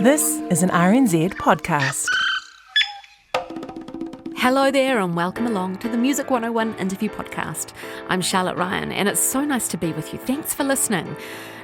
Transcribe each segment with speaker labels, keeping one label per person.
Speaker 1: This is an RNZ podcast.
Speaker 2: Hello there and welcome along to the Music 101 interview podcast. I'm Charlotte Ryan and it's so nice to be with you. Thanks for listening.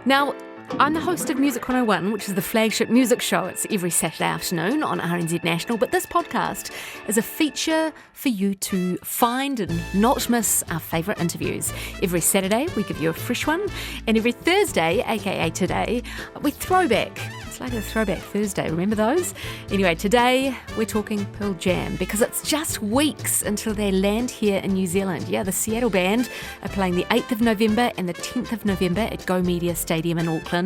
Speaker 2: Now, I'm the host of Music 101, which is the flagship music show. It's every Saturday afternoon on RNZ National, but this podcast is a feature for you to find and not miss our favourite interviews. Every Saturday, we give you a fresh one, and every Thursday, aka today, we throwback. It's like a throwback Thursday, remember those? Anyway, today we're talking Pearl Jam because it's just weeks until they land here in New Zealand. Yeah, the Seattle band are playing the 8th of November and the 10th of November at Go Media Stadium in Auckland.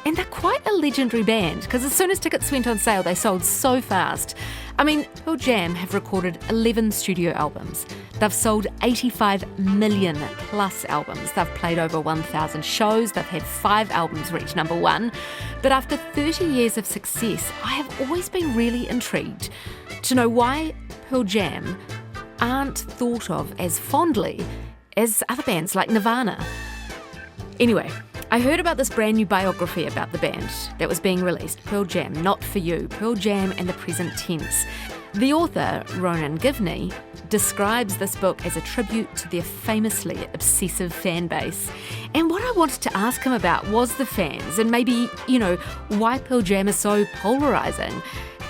Speaker 2: And they're quite a legendary band because as soon as tickets went on sale, they sold so fast. I mean, Pearl Jam have recorded 11 studio albums. They've sold 85 million plus albums. They've played over 1,000 shows. They've had 5 albums reach number 1. But after 30 years of success, I have always been really intrigued to know why Pearl Jam aren't thought of as fondly as other bands like Nirvana. Anyway, I heard about this brand new biography about the band that was being released, Pearl Jam, Not For You, Pearl Jam and the Present Tense. The author, Ronen Givony, describes this book as a tribute to their famously obsessive fan base. And what I wanted to ask him about was the fans and maybe, why Pearl Jam is so polarising.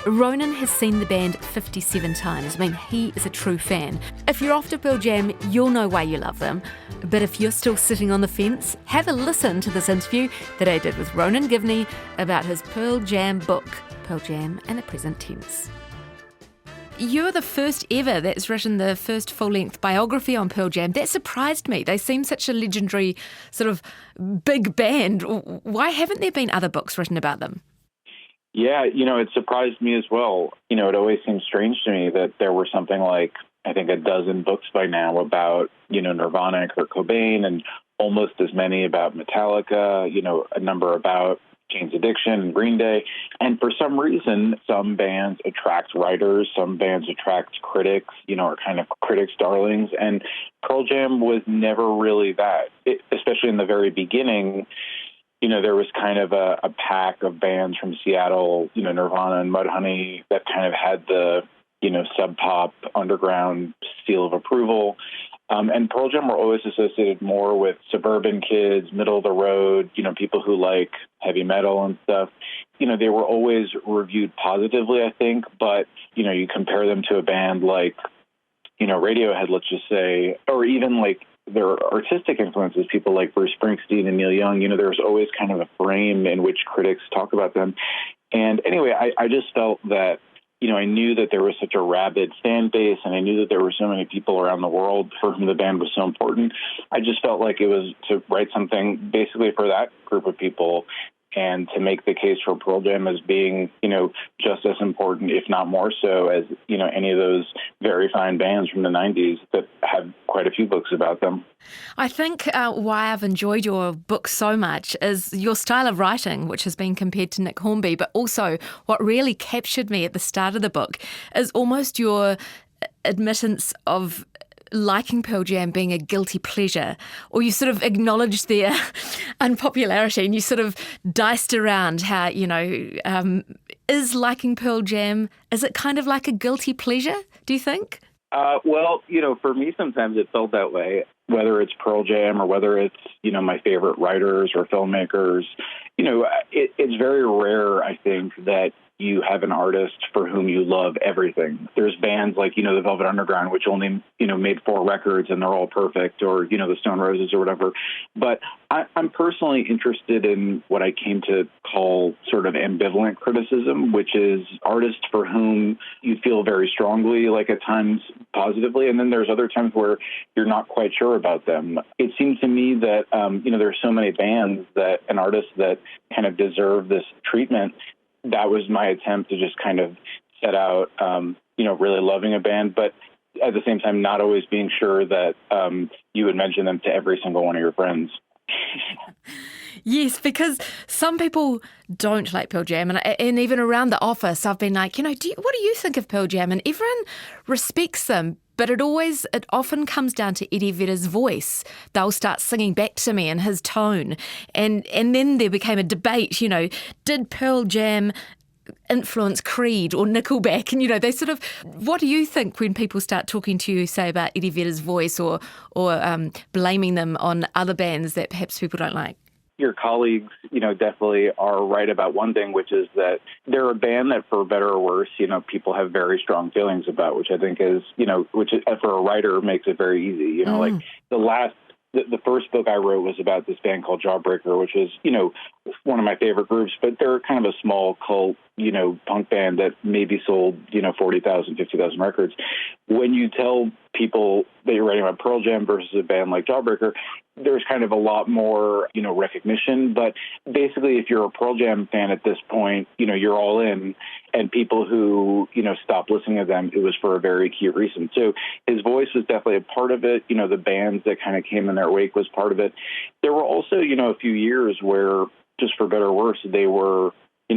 Speaker 2: Ronen has seen the band 57 times. I mean, he is a true fan. If you're off to Pearl Jam, you'll know why you love them. But if you're still sitting on the fence, have a listen to this interview that I did with Ronen Givony about his Pearl Jam book, Pearl Jam and the Present Tense. You're the first ever that's written the first full-length biography on Pearl Jam. That surprised me. They seem such a legendary sort of big band. Why haven't there been other books written about them?
Speaker 3: Yeah, it surprised me as well. It always seemed strange to me that there were something like, I think, a dozen books by now about, Nirvana and Kurt Cobain, and almost as many about Metallica, a number about Jane's Addiction and Green Day. And for some reason, some bands attract writers, some bands attract critics, are kind of critics' darlings. And Pearl Jam was never really that, especially in the very beginning. There was kind of a pack of bands from Seattle, Nirvana and Mudhoney, that kind of had the, sub pop underground seal of approval. And Pearl Jam were always associated more with suburban kids, middle of the road, people who like heavy metal and stuff. They were always reviewed positively, I think, but, you compare them to a band like, Radiohead, let's just say, or even like their artistic influences, people like Bruce Springsteen and Neil Young, there's always kind of a frame in which critics talk about them. And anyway, I just felt that, I knew that there was such a rabid fan base, and I knew that there were so many people around the world for whom the band was so important. I just felt like it was to write something basically for that group of people and to make the case for Pearl Jam as being, just as important, if not more so, as, any of those very fine bands from the 90s that have quite a few books about them.
Speaker 2: I think why I've enjoyed your book so much is your style of writing, which has been compared to Nick Hornby, but also what really captured me at the start of the book is almost your admittance of liking Pearl Jam being a guilty pleasure, or you sort of acknowledged their unpopularity and you sort of diced around how, is liking Pearl Jam, is it kind of like a guilty pleasure, do you think?
Speaker 3: Well, for me, sometimes it felt that way, whether it's Pearl Jam or whether it's, my favorite writers or filmmakers. It's very rare, I think, that you have an artist for whom you love everything. There's bands like, the Velvet Underground, which only, made 4 records and they're all perfect, or, the Stone Roses or whatever. But I'm personally interested in what I came to call sort of ambivalent criticism, which is artists for whom you feel very strongly, like at times positively, and then there's other times where you're not quite sure about them. It seems to me that, there are so many bands and artists that kind of deserve this treatment. That was my attempt to just kind of set out, really loving a band, but at the same time, not always being sure that you would mention them to every single one of your friends.
Speaker 2: Yes, because some people don't like Pearl Jam, and even around the office, I've been like, what do you think of Pearl Jam? And everyone respects them, but it often comes down to Eddie Vedder's voice. They'll start singing back to me in his tone, and then there became a debate. Did Pearl Jam influenced Creed or Nickelback, and they sort of. What do you think when people start talking to you, say about Eddie Vedder's voice, or blaming them on other bands that perhaps people don't like?
Speaker 3: Your colleagues, definitely are right about one thing, which is that they're a band that, for better or worse, people have very strong feelings about, which I think is, which for a writer makes it very easy. Like the first book I wrote was about this band called Jawbreaker, which is, one of my favorite groups, but they're kind of a small cult, punk band that maybe sold, 40,000, 50,000 records. When you tell people that you're writing about Pearl Jam versus a band like Jawbreaker, there's kind of a lot more, recognition. But basically, if you're a Pearl Jam fan at this point, you're all in. And people who, stopped listening to them, it was for a very key reason. So his voice was definitely a part of it. The bands that kind of came in their wake was part of it. There were also, a few years where, just for better or worse, they were,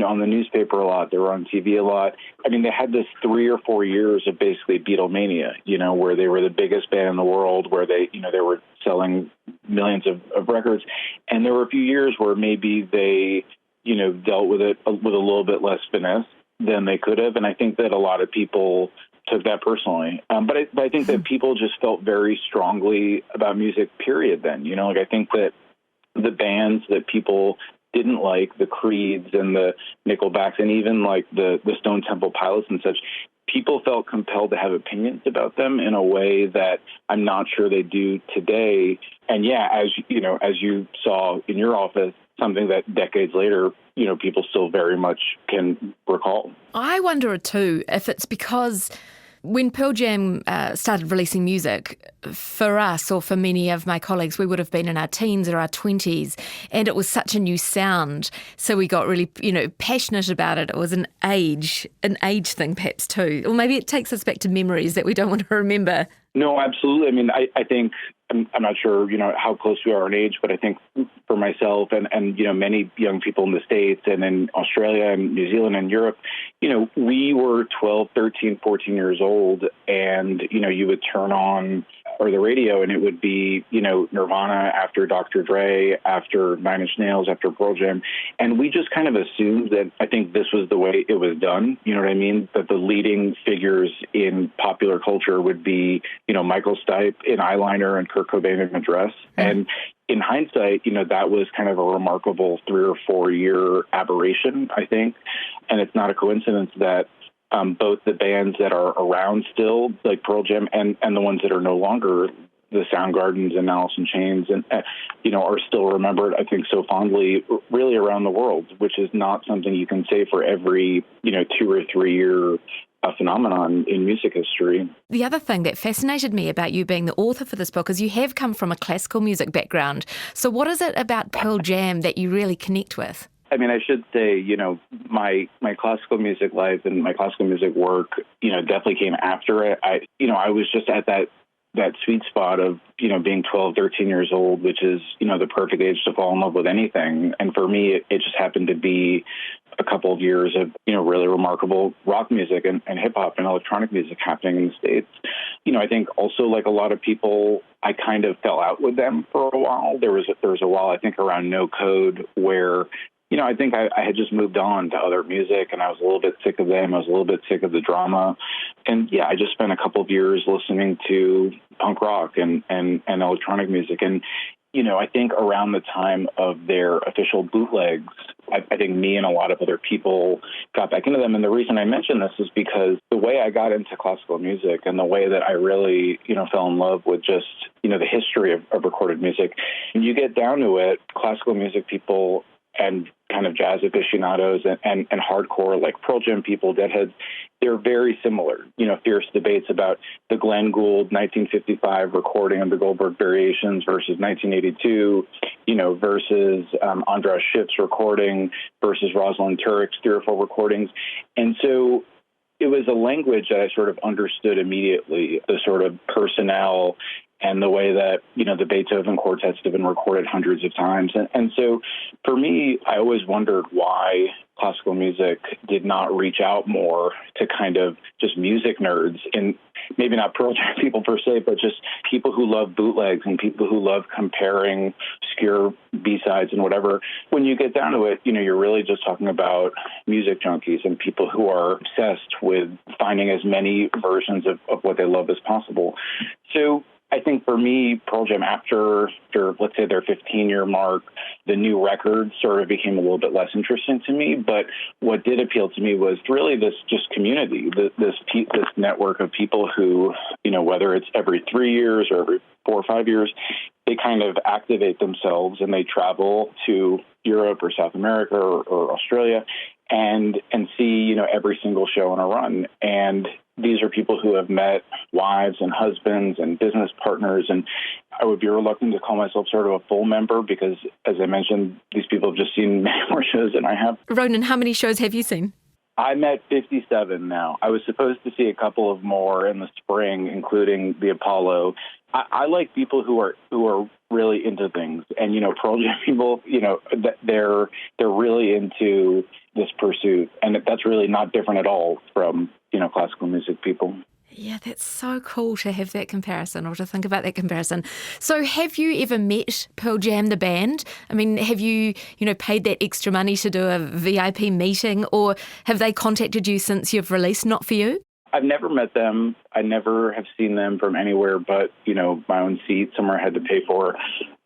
Speaker 3: on the newspaper a lot. They were on TV a lot. I mean, they had this 3 or 4 years of basically Beatlemania, where they were the biggest band in the world, where they were selling millions of records. And there were a few years where maybe they, dealt with it with a little bit less finesse than they could have. And I think that a lot of people took that personally. But I think that people just felt very strongly about music, period, then. I think that the bands that people didn't like, the Creeds and the Nickelbacks and even like the Stone Temple Pilots and such, people felt compelled to have opinions about them in a way that I'm not sure they do today. And yeah, as you saw in your office, something that decades later, people still very much can recall.
Speaker 2: I wonder too if it's because when Pearl Jam started releasing music, for us or for many of my colleagues, we would have been in our teens or our 20s, and it was such a new sound. So we got really, passionate about it. It was an age thing perhaps too. Or maybe it takes us back to memories that we don't want to remember.
Speaker 3: No, absolutely. I mean, I think, I'm not sure, how close we are in age, but I think for myself and many young people in the States and in Australia and New Zealand and Europe, we were 12, 13, 14 years old, and, you would turn on or the radio and it would be, Nirvana after Dr. Dre, after Nine Inch Nails, after Pearl Jam. And we just kind of assumed that I think this was the way it was done. You know what I mean? That the leading figures in popular culture would be, Michael Stipe in eyeliner and Kurt Cobain in a dress. And in hindsight, that was kind of a remarkable 3 or 4 year aberration, I think. And it's not a coincidence that both the bands that are around still, like Pearl Jam, and the ones that are no longer, the Soundgardens and Alice in Chains, and are still remembered, I think, so fondly, really around the world, which is not something you can say for every 2 or 3 year phenomenon in music history.
Speaker 2: The other thing that fascinated me about you being the author for this book is you have come from a classical music background. So what is it about Pearl Jam that you really connect with?
Speaker 3: I mean, I should say, my classical music life and my classical music work, definitely came after it. I was just at that sweet spot of, being 12, 13 years old, which is, the perfect age to fall in love with anything. And for me, it just happened to be a couple of years of, really remarkable rock music and hip hop and electronic music happening in the States. I think also, like a lot of people, I kind of fell out with them for a while. There was a while, I think, around No Code where, I think I had just moved on to other music and I was a little bit sick of them. I was a little bit sick of the drama. And yeah, I just spent a couple of years listening to punk rock and electronic music. And, I think around the time of their official bootlegs, I think me and a lot of other people got back into them. And the reason I mention this is because the way I got into classical music and the way that I really, fell in love with just, the history of recorded music, when you get down to it, classical music people and kind of jazz aficionados and hardcore, like Pearl Jam people, Deadheads, they're very similar. Fierce debates about the Glenn Gould 1955 recording of the Goldberg Variations versus 1982, versus Andras Schiff's recording versus Rosalind Turick's 3 or 4 recordings. And so it was a language that I sort of understood immediately, the sort of personnel and the way that, the Beethoven quartets have been recorded hundreds of times. And so for me, I always wondered why classical music did not reach out more to kind of just music nerds, and maybe not Pearl Jam people per se, but just people who love bootlegs and people who love comparing obscure B-sides and whatever. When you get down to it, you're really just talking about music junkies and people who are obsessed with finding as many versions of what they love as possible. So I think for me, Pearl Jam, after let's say their 15-year mark, the new record sort of became a little bit less interesting to me. But what did appeal to me was really this just community, this network of people who, whether it's every 3 years or every 4 or 5 years, they kind of activate themselves and they travel to Europe or South America or Australia and see, every single show on a run. And these are people who have met wives and husbands and business partners. And I would be reluctant to call myself sort of a full member because, as I mentioned, these people have just seen many more shows than I have.
Speaker 2: Ronen, how many shows have you seen?
Speaker 3: I'm at 57 now. I was supposed to see a couple of more in the spring, including the Apollo. I like people who are really into things, and Pearl Jam people, they're really into this pursuit, and that's really not different at all from classical music people.
Speaker 2: Yeah, that's so cool to have that comparison or to think about that comparison. So have you ever met Pearl Jam, the band? I mean, have you, paid that extra money to do a VIP meeting, or have they contacted you since you've released Not For You?
Speaker 3: I've never met them. I never have seen them from anywhere but, my own seat somewhere I had to pay for.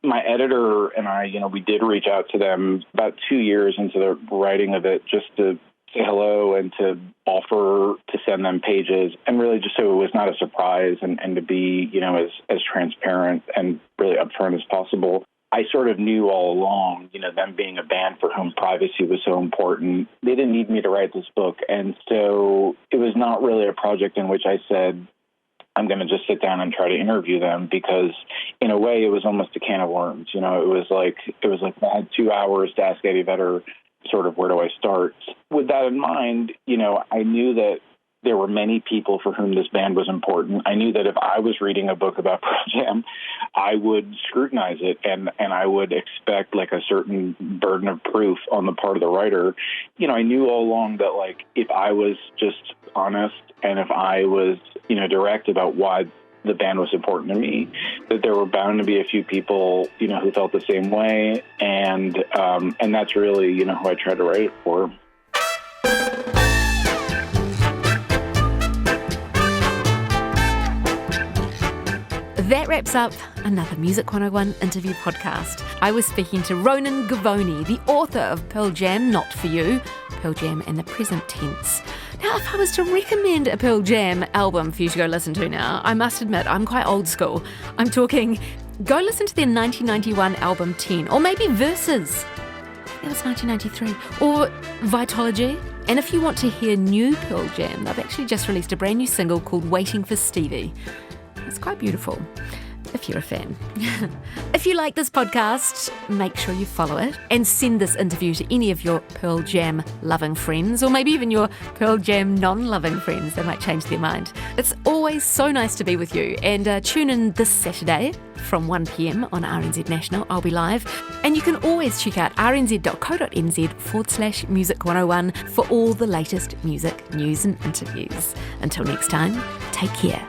Speaker 3: My editor and I, we did reach out to them about 2 years into the writing of it just to say hello and to offer to send them pages, and really just so it was not a surprise and to be, as transparent and really upfront as possible. I sort of knew all along, them being a band for whom privacy was so important, they didn't need me to write this book. And so it was not really a project in which I said, I'm going to just sit down and try to interview them, because in a way it was almost a can of worms. It was like I had 2 hours to ask Eddie Vedder sort of where do I start. With that in mind, I knew that there were many people for whom this band was important. I knew that if I was reading a book about Pearl Jam, I would scrutinize it and I would expect like a certain burden of proof on the part of the writer. I knew all along that if I was just honest and if I was, direct about why the band was important to me, that there were bound to be a few people, who felt the same way. And that's really, who I tried to write it for.
Speaker 2: That wraps up another Music 101 interview podcast. I was speaking to Ronen Givony, the author of Pearl Jam, Not For You, Pearl Jam in the present tense. Now, if I was to recommend a Pearl Jam album for you to go listen to now, I must admit I'm quite old school. I'm talking, go listen to their 1991 album 10, or maybe Versus. It was 1993. Or Vitology. And if you want to hear new Pearl Jam, they've actually just released a brand new single called Waiting for Stevie. It's quite beautiful, if you're a fan. If you like this podcast, make sure you follow it and send this interview to any of your Pearl Jam loving friends, or maybe even your Pearl Jam non-loving friends. They might change their mind. It's always so nice to be with you, and tune in this Saturday from 1 p.m. on RNZ National. I'll be live, and you can always check out rnz.co.nz/music101 for all the latest music news and interviews. Until next time, take care.